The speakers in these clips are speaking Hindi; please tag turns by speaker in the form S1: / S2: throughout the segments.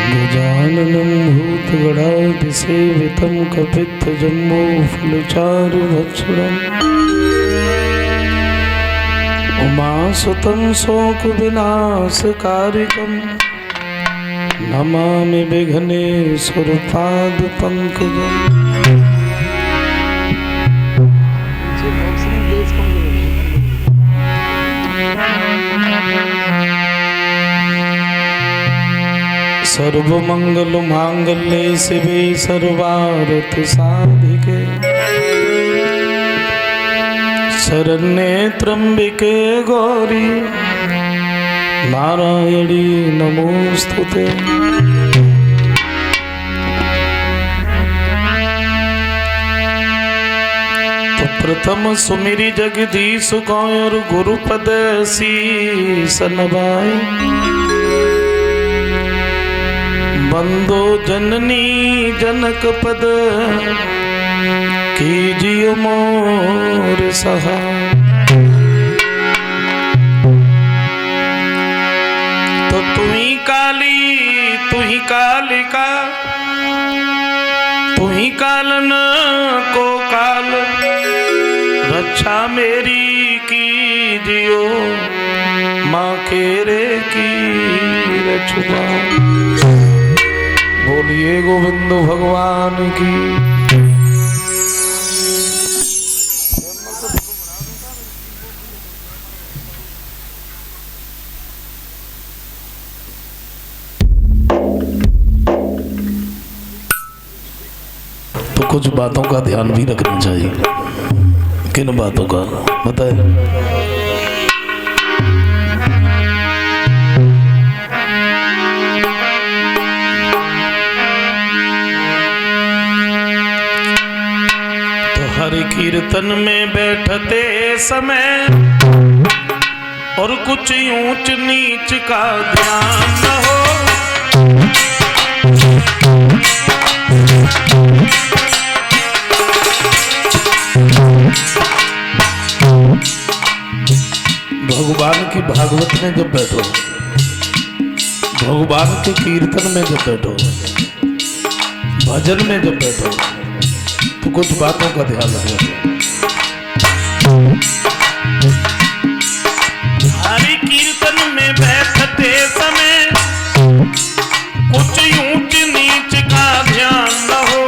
S1: गजाननं भूतगणाधिसेवितं कपित्थजम्बूफलचारुभक्षणम् उमासुतं शोकविनाशकारिकं नमामि विघ्नेश्वरपादपङ्कजम्। सर्वमंगलमांगल्ये शिवे सर्वार्थसाधिके शरण्ये त्र्यंबके गौरी नारायणी नमोस्तुते। तो प्रथम सुमिरि जगदीश गौर गुरुपद शीस नवाए बंदो जननी जनक पद कीजियो मोर सहाय। तो तू ही काली तू ही कालिका तू ही कालन को काल रक्षा मेरी कीजियो माँ केरे की रचना। बोलिए गोविंद भगवान की। तो कुछ बातों का ध्यान भी रखना चाहिए। किन बातों का बताए? हरि कीर्तन में बैठते समय और कुछ ऊंच नीच का ध्यान न हो। भगवान की भागवत में जब बैठो, भगवान के कीर्तन में जब बैठो, भजन में जब बैठो तो कुछ बातों का ध्यान रखना। हरि कीर्तन में बैठते समय कुछ ऊंच नीच का ध्यान न हो।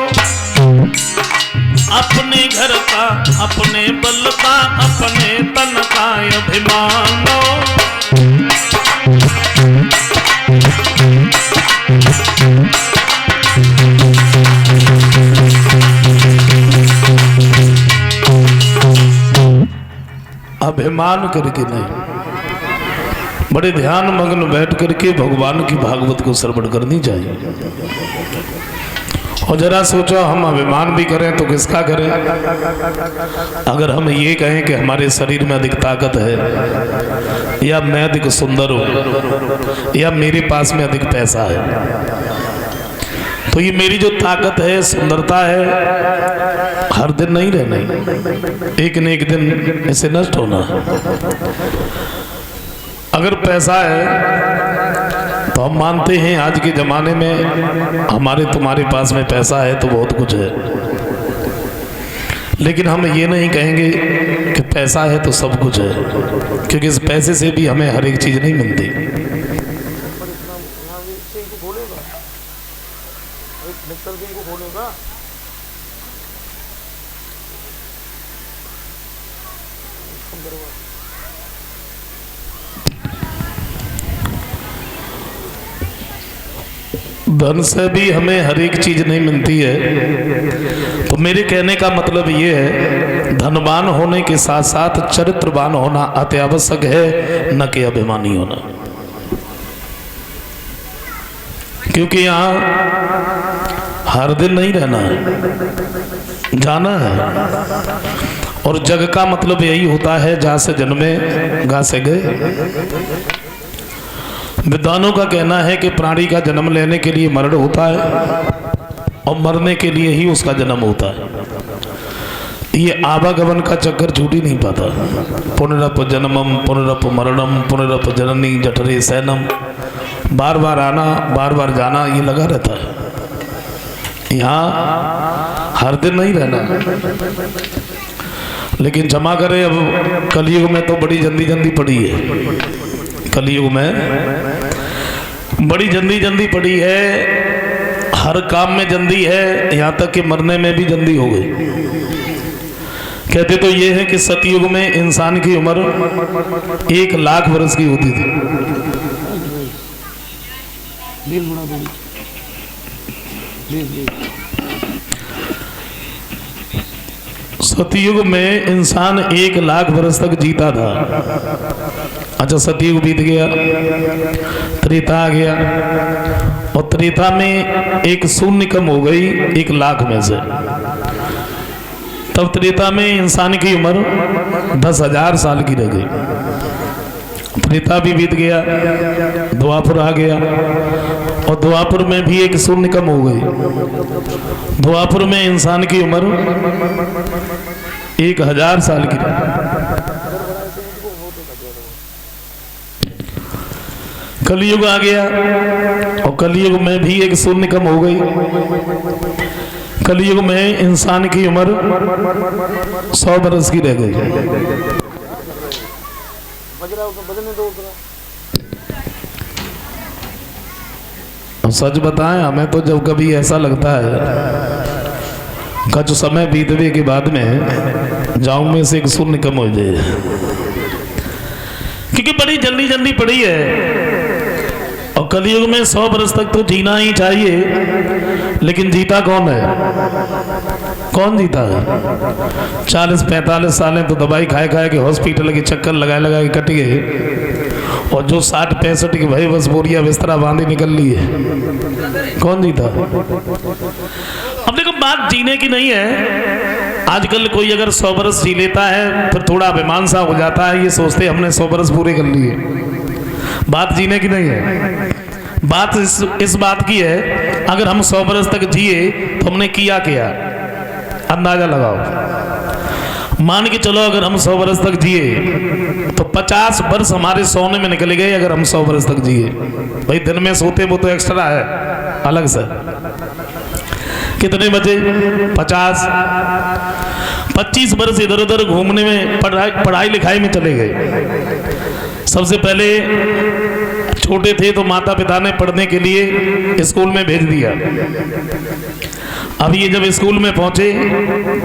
S1: अपने घर का अपने बल का अपने तन का अभिमान हो। अभिमान करके नहीं, बड़े ध्यान मग्न बैठ करके भगवान की भागवत को श्रवण करनी चाहिए। और जरा सोचो, हम अभिमान भी करें तो किसका करें? अगर हम ये कहें कि हमारे शरीर में अधिक ताकत है, या मैं अधिक सुंदर हूं, या मेरे पास में अधिक पैसा है, तो ये मेरी जो ताकत है, सुंदरता है, हर दिन नहीं रहना, एक न एक दिन इसे नष्ट होना है। अगर पैसा है तो हम मानते हैं आज के जमाने में हमारे तुम्हारे पास में पैसा है तो बहुत कुछ है, लेकिन हम ये नहीं कहेंगे कि पैसा है तो सब कुछ है, क्योंकि इस पैसे से भी हमें हर एक चीज नहीं मिलती। धन से भी हमें हर एक चीज नहीं मिलती है। तो मेरे कहने का मतलब ये है, धनवान होने के साथ साथ चरित्रवान होना अति आवश्यक है, न कि अभिमानी होना। क्योंकि यहाँ हर दिन नहीं रहना है, जाना है। और जग का मतलब यही होता है, जहाँ से जन्मे गा से गए। विद्वानों का कहना है कि प्राणी का जन्म लेने के लिए मरण होता है और मरने के लिए ही उसका जन्म होता है। ये आवागमन का चक्कर छूट ही नहीं पाता। पुनरप जन्मम पुनरप मरणम पुनरप जननी जठरे सैनम बार बार आना बार बार जाना ये लगा रहता है। यहाँ हर दिन नहीं रहना, लेकिन जमा करे। अब कलयुग में तो बड़ी जल्दी जल्दी पड़ी है, कलयुग में बड़ी जल्दी जल्दी पड़ी है, हर काम में जल्दी है, यहाँ तक कि मरने में भी जल्दी हो गई। कहते तो ये है कि सतयुग में इंसान की उम्र 1,00,000 वर्ष की होती थी। सतयुग में इंसान 1,00,000 वर्ष तक जीता था। अच्छा, सतयुग बीत गया, त्रेता आ गया, और त्रेता में एक शून्य कम हो गई 1,00,000 में से। तब त्रेता में इंसान की उम्र 10,000 साल की रह गई। त्रेता भी बीत गया, द्वापर आ गया, और द्वापर में भी एक शून्य कम हो गई। द्वापर में इंसान की उम्र 1,000 साल की रही। कलयुग आ गया, और कलयुग में भी एक शून्य कम हो गई। कलयुग में इंसान की उम्र 100 बरस की रह गई। सच बताएं, हमें तो जब कभी ऐसा लगता है कुछ समय बीतने के बाद में जाऊं में से एक शून्य कम हो जाए, क्योंकि बड़ी जल्दी जल्दी पड़ी है। और कलयुग में 100 बरस तक तो जीना ही चाहिए, लेकिन जीता कौन है? कौन जीता है? 40-45 सालें तो दवाई खाए खाए के हॉस्पिटल के चक्कर लगाए लगाए के कट गए, और जो 60-65 के भाई बस बोरिया बिस्तरा बांधी निकल ली है। कौन जीता? अब देखो, बात जीने की नहीं है। आजकल कोई अगर 100 बरस जी लेता है फिर थोड़ा अभिमान सा हो जाता है, ये सोचते हमने 100 बरस पूरे कर लिए। बात जीने की नहीं है, बात इस बात की है, अगर हम 100 बरस तक जिए तो हमने किया क्या? अंदाजा लगाओ। मान के चलो अगर हम 100 बरस तक जिए तो 50 वर्ष हमारे सोने में निकल गए। अगर हम 100 बरस तक जिए, भाई दिन में सोते वो तो एक्स्ट्रा है अलग से, कितने बचे? 50। 25 वर्ष इधर उधर घूमने में, पढ़ाई लिखाई में चले गए। सबसे पहले छोटे थे तो माता पिता ने पढ़ने के लिए स्कूल में भेज दिया। अब ये जब स्कूल में पहुंचे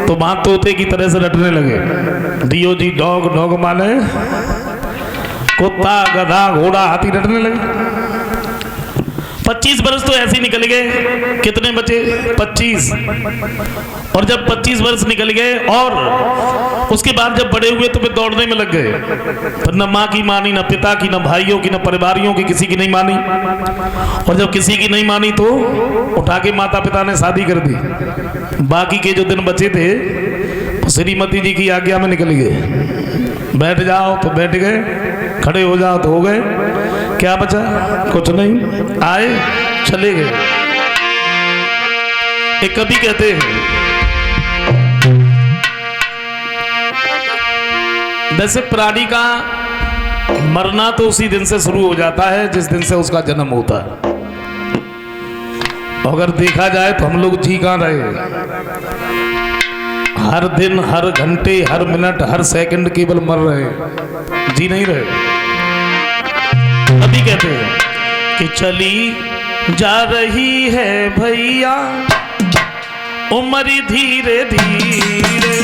S1: तो माँ तोते की तरह से रटने लगे। DOG डॉग, डॉग माने कुत्ता, गधा, घोड़ा, हाथी, रटने लगे। 25 वर्ष तो ऐसे ही निकल गए। कितने बचे? 25। और जब 25 वर्ष निकल गए और उसके बाद जब बड़े हुए तो फिर दौड़ने में लग गए। फिर न माँ की मानी, न पिता की, न भाइयों की, न परिवारियों की, किसी की नहीं मानी। और जब किसी की नहीं मानी तो उठा के माता पिता ने शादी कर दी। बाकी के जो दिन बचे थे तो श्रीमती जी की आज्ञा में निकल गए। बैठ जाओ तो बैठ गए, खड़े हो जाओ तो हो गए। क्या बचा? कुछ नहीं। आए चले गए। एक कवि कहते हैं, वैसे प्राणी का मरना तो उसी दिन से शुरू हो जाता है जिस दिन से उसका जन्म होता है। अगर देखा जाए तो हम लोग जी कहाँ रहे? हर दिन, हर घंटे, हर मिनट, हर सेकंड केवल मर रहे, जी नहीं रहे। अभी कहते हैं कि चली जा रही है भैया उम्र धीरे धीरे,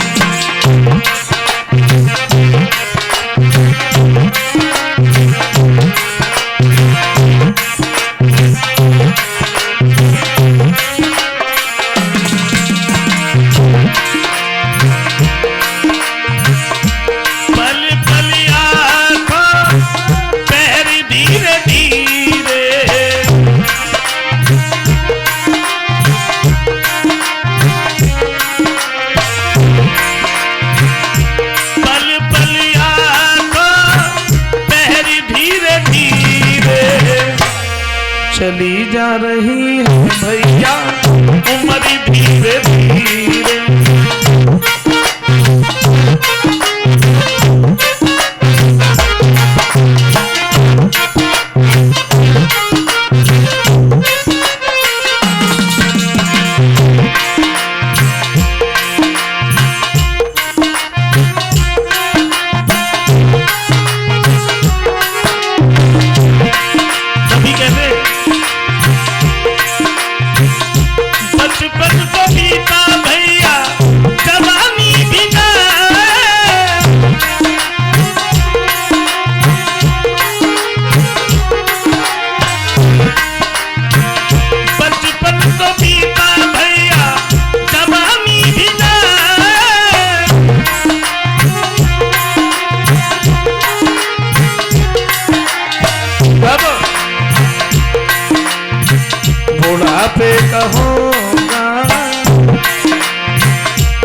S1: कहोगा,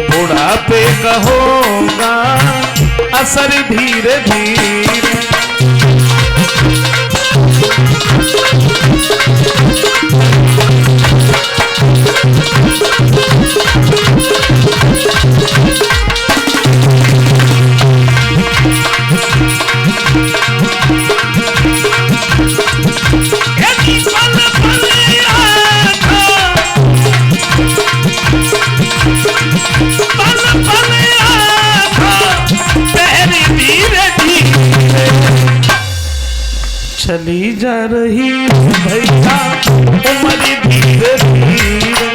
S1: बुढ़ापे कहोगा असर धीरे धीरे। चली जा रही भैया उम्र धीरे धीरे।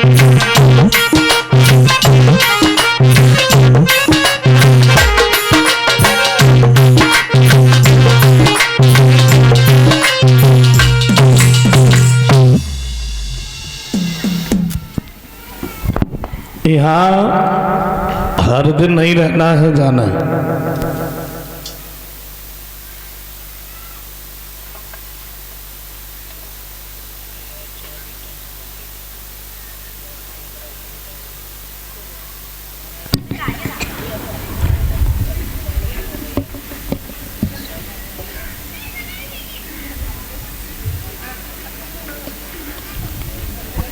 S1: यहाँ हर दिन नहीं रहना है, जाना है।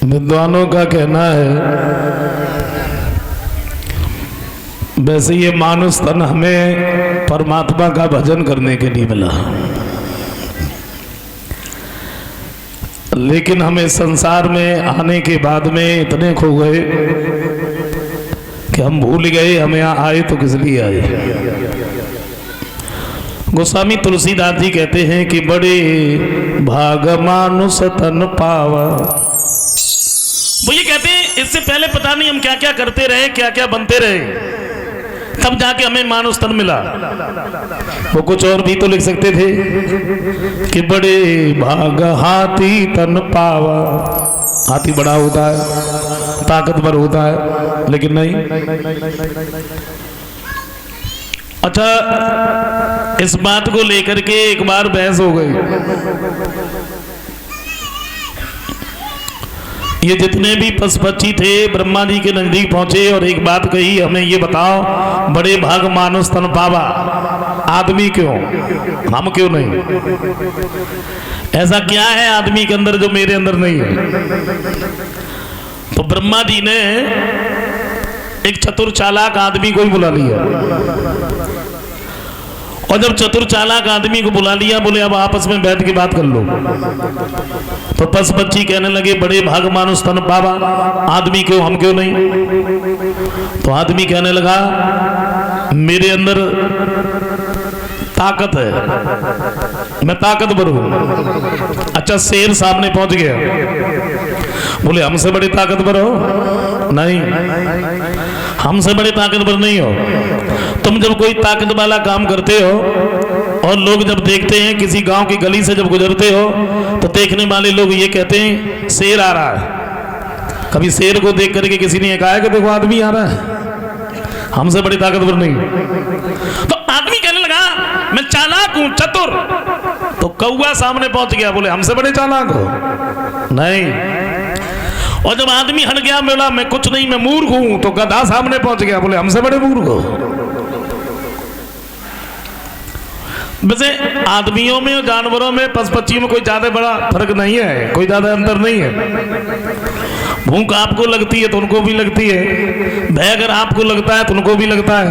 S1: विद्वानों का कहना है, वैसे ये मानुष तन हमें परमात्मा का भजन करने के लिए मिला, लेकिन हमें संसार में आने के बाद में इतने खो गए कि हम भूल गए हम यहाँ आए तो किस लिए आए। गोस्वामी तुलसीदास जी कहते हैं कि बड़े भाग मानुष तन पावा। वो ये कहते हैं इससे पहले पता नहीं हम क्या क्या करते रहे, क्या क्या बनते रहे, तब जाके हमें मानुष तन मिला। वो कुछ और भी तो लिख सकते थे कि बड़े भाग हाथी तन पावा। हाथी बड़ा होता है, ताकतवर होता है, लेकिन नहीं। अच्छा, इस बात को लेकर के एक बार बहस हो गई। ये जितने भी पशु पक्षी थे ब्रह्मा जी के नजदीक पहुंचे और एक बात कही, हमें ये बताओ बड़े भाग मानुष तन पावा, आदमी क्यों, हम क्यों नहीं? ऐसा क्या है आदमी के अंदर जो मेरे अंदर नहीं है? तो ब्रह्मा जी ने एक चतुर चालाक आदमी को ही बुला लिया, और जब चतुर चालाक आदमी को बुला लिया, बोले अब आपस में बैठ के बात कर लो। तो पशु पक्षी कहने लगे बड़े भाग मानुष तन पावा, आदमी क्यों, हम क्यों नहीं? तो आदमी कहने लगा मेरे अंदर ताकत है, मैं ताकतवर हूं। अच्छा, शेर सामने पहुंच गया, बोले हमसे बड़े ताकतवर हो? नहीं, हमसे बड़े ताकतवर नहीं हो। तुम जब कोई ताकत वाला काम करते हो और लोग जब देखते हैं, किसी गांव की गली से जब गुजरते हो तो देखने वाले लोग ये कहते हैं शेर आ रहा है। कभी शेर को देख करके किसी ने कहा है कि देखो आदमी आ रहा है? हमसे बड़ी ताकतवर नहीं। तो आदमी कहने लगा मैं चालाक हूं, चतुर। तो कौवा सामने पहुंच गया, बोले हमसे बड़े चालाक हो? नहीं। और जब आदमी हट गया, बोला मैं कुछ नहीं, मैं मूर्ख हूं। तो गधा सामने पहुंच गया, बोले हमसे बड़े मूर्ख हो? वैसे आदमियों में और जानवरों में, पशु पक्षियों में कोई ज्यादा बड़ा फर्क नहीं है, कोई ज्यादा अंतर नहीं है। भूख आपको लगती है तो उनको भी लगती है, भय अगर आपको लगता है तो उनको भी लगता है,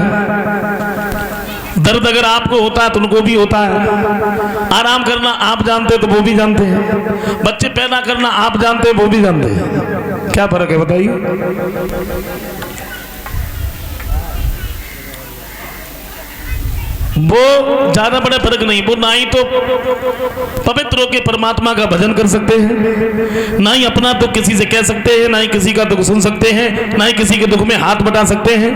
S1: दर्द अगर आपको होता है तो उनको भी होता है, आराम करना आप जानते हैं तो वो भी जानते हैं, बच्चे पैदा करना आप जानते हैं वो भी जानते हैं। क्या फर्क है बताइए? वो ज्यादा बड़ा फर्क नहीं। वो ना ही तो पवित्र होकर परमात्मा का भजन कर सकते हैं, ना ही अपना दुख किसी से कह सकते हैं, ना ही किसी का दुख सुन सकते हैं, ना ही किसी के दुख में हाथ बटा सकते हैं,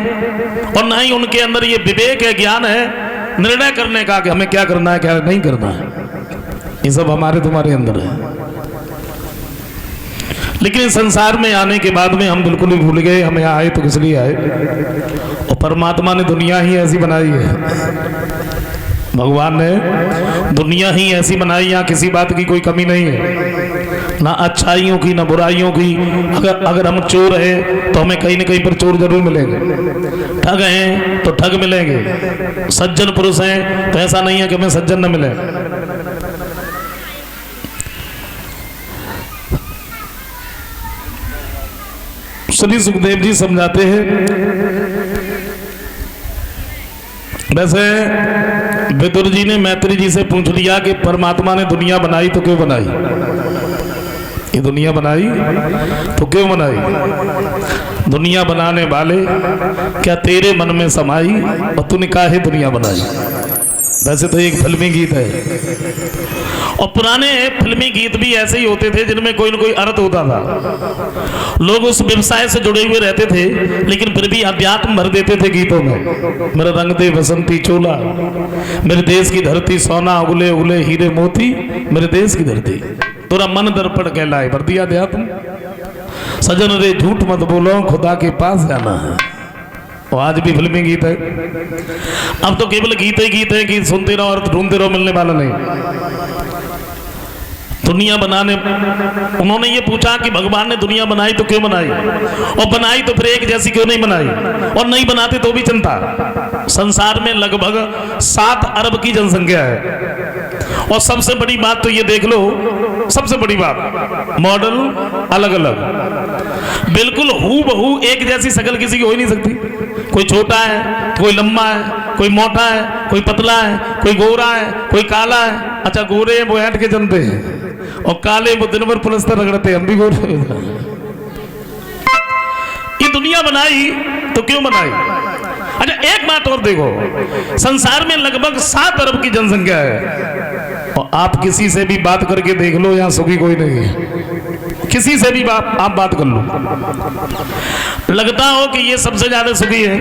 S1: और ना ही उनके अंदर ये विवेक है, ज्ञान है निर्णय करने का कि हमें क्या करना है क्या नहीं करना है। ये सब हमारे तुम्हारे अंदर है। लेकिन संसार में आने के बाद में हम बिल्कुल ही भूल गए हम यहाँ आए तो किस लिए आए, और परमात्मा ने दुनिया ही ऐसी बनाई है, भगवान ने दुनिया ही ऐसी बनाई, यहाँ किसी बात की कोई कमी नहीं है। ना अच्छाइयों की ना बुराइयों की। अगर हम चोर हैं तो हमें कहीं ना कहीं पर चोर जरूर मिलेंगे, ठग हैं तो ठग मिलेंगे, सज्जन पुरुष हैं तो ऐसा नहीं है कि हमें सज्जन न मिले। श्री सुखदेव जी समझाते हैं, वैसे विदुर जी ने मैत्री जी से पूछ लिया कि परमात्मा ने दुनिया बनाई तो क्यों बनाई, ये दुनिया बनाई तो क्यों बनाई, दुनिया बनाने वाले क्या तेरे मन में समाई और तूने काहे दुनिया बनाई। वैसे तो एक फिल्मी गीत है, और पुराने फिल्मी गीत भी ऐसे ही होते थे जिनमें कोई न कोई अर्थ होता था। लोग उस व्यवसाय से जुड़े हुए रहते थे लेकिन फिर भी अध्यात्म भर देते थे गीतों में। मेरा रंग दे बसंती चोला, मेरे देश की धरती सोना उगले उगले हीरे मोती, मेरे देश की धरती तोरा मन दर्पण कहलाए, भर दिया अध्यात्म। सजन रे झूठ मत बोलो खुदा के पास जाना है, और आज भी फिल्मी गीत है। अब तो केवल गीत ही गीत है कि सुनते रहो और ढूंढते रहो, मिलने वाला नहीं। दुनिया बनाने उन्होंने ये पूछा कि भगवान ने दुनिया बनाई तो क्यों बनाई, और बनाई तो फिर एक जैसी क्यों नहीं बनाई, और नहीं बनाते तो भी चिंता। संसार में लगभग 7 अरब की जनसंख्या है, और सबसे बड़ी बात तो ये देख लो, सबसे बड़ी बात मॉडल अलग अलग, बिल्कुल हूबहू एक जैसी शक्ल किसी की हो ही नहीं सकती। कोई छोटा है, कोई लंबा है, कोई मोटा है, कोई पतला है, कोई गोरा है, कोई काला है। अच्छा गोरे हैं वो ऐंठ के जनते हैं, और काले वो दिन भर पुलस्तर रगड़ते, हम भी गोरे। ये दुनिया बनाई तो क्यों बनाई। अच्छा एक बात और देखो, संसार में लगभग 7 अरब की जनसंख्या है, और आप किसी से भी बात करके देख लो, यहां सुखी कोई नहीं है। किसी से भी आप बात कर लो, लगता हो कि ये सबसे ज्यादा सुखी है,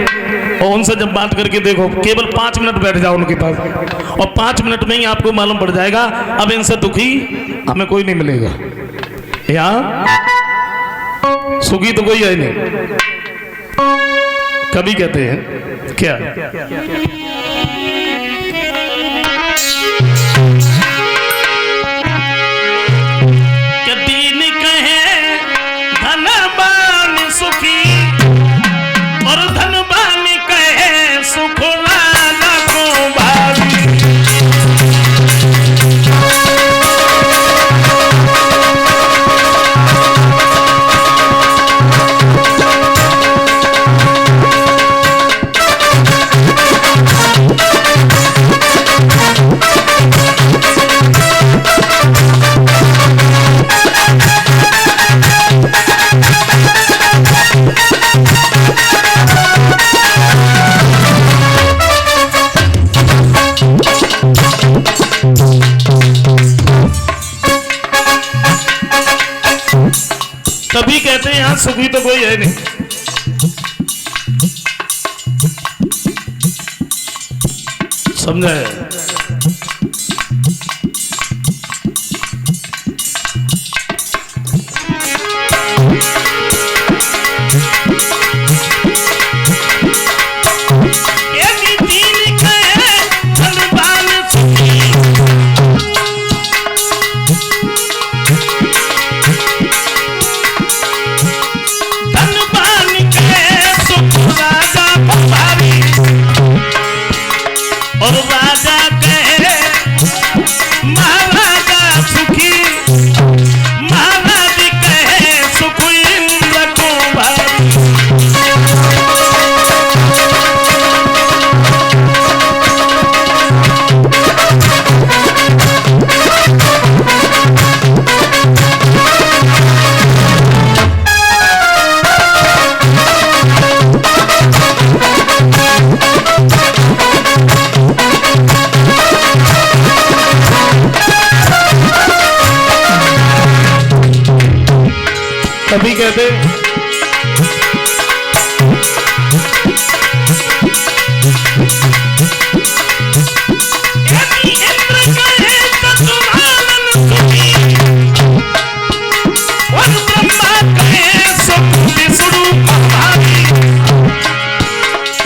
S1: और उनसे जब बात करके देखो, केवल 5 मिनट बैठ जाओ उनके पास, और 5 मिनट में ही आपको मालूम पड़ जाएगा अब इनसे दुखी हमें कोई नहीं मिलेगा। यहाँ सुखी तो कोई है नहीं। कभी कहते हैं क्या, सुखी और धनवान कहे सुख लाला को भावी। तभी कहते हैं यहां सुखी तो कोई है नहीं। समझा है। तभी कहते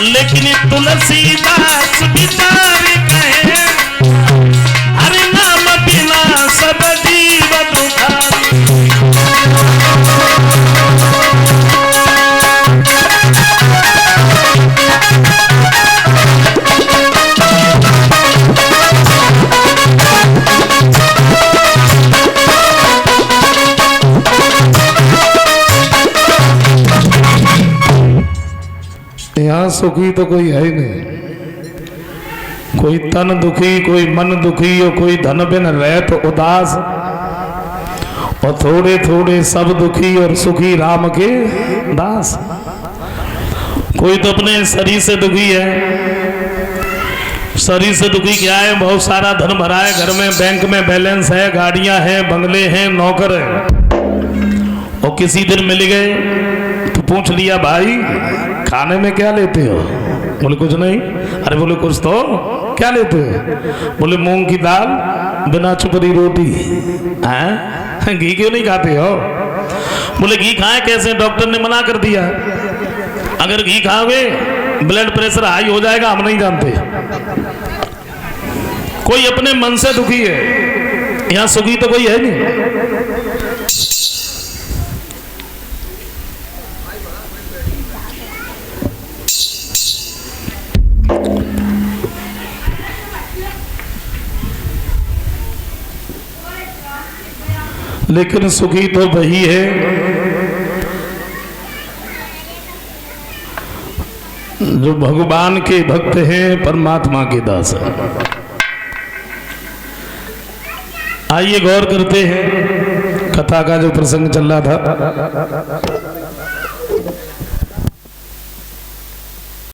S1: लेकिन तुलसीदास विचार कहे हरि नाम बिना सब जीव दुखारी। यहाँ सुखी तो कोई है ही नहीं। कोई तन दुखी, कोई मन दुखी और कोई धन बिन रह तो उदास, और थोड़े थोड़े सब दुखी और सुखी राम के दास। कोई तो अपने शरीर से दुखी है। शरीर से दुखी क्या है? बहुत सारा धन भरा है घर में, बैंक में बैलेंस है, गाड़ियां हैं, बंगले हैं, नौकर है, और किसी दिन मिल गए तो पूछ लिया भाई खाने में क्या लेते हो? बोले कुछ नहीं। अरे बोले कुछ तो क्या लेते हो? बोले मूंग की दाल बिना चुपड़ी रोटी। हैं? घी क्यों नहीं खाते हो? बोले घी खाएं कैसे? डॉक्टर ने मना कर दिया, अगर घी खाओगे ब्लड प्रेशर हाई हो जाएगा, हम नहीं जानते। कोई अपने मन से दुखी है, यहां सुखी तो कोई है नहीं। लेकिन सुखी तो वही है जो भगवान के भक्त हैं, परमात्मा के दास हैं। आइए गौर करते हैं, कथा का जो प्रसंग चल रहा था।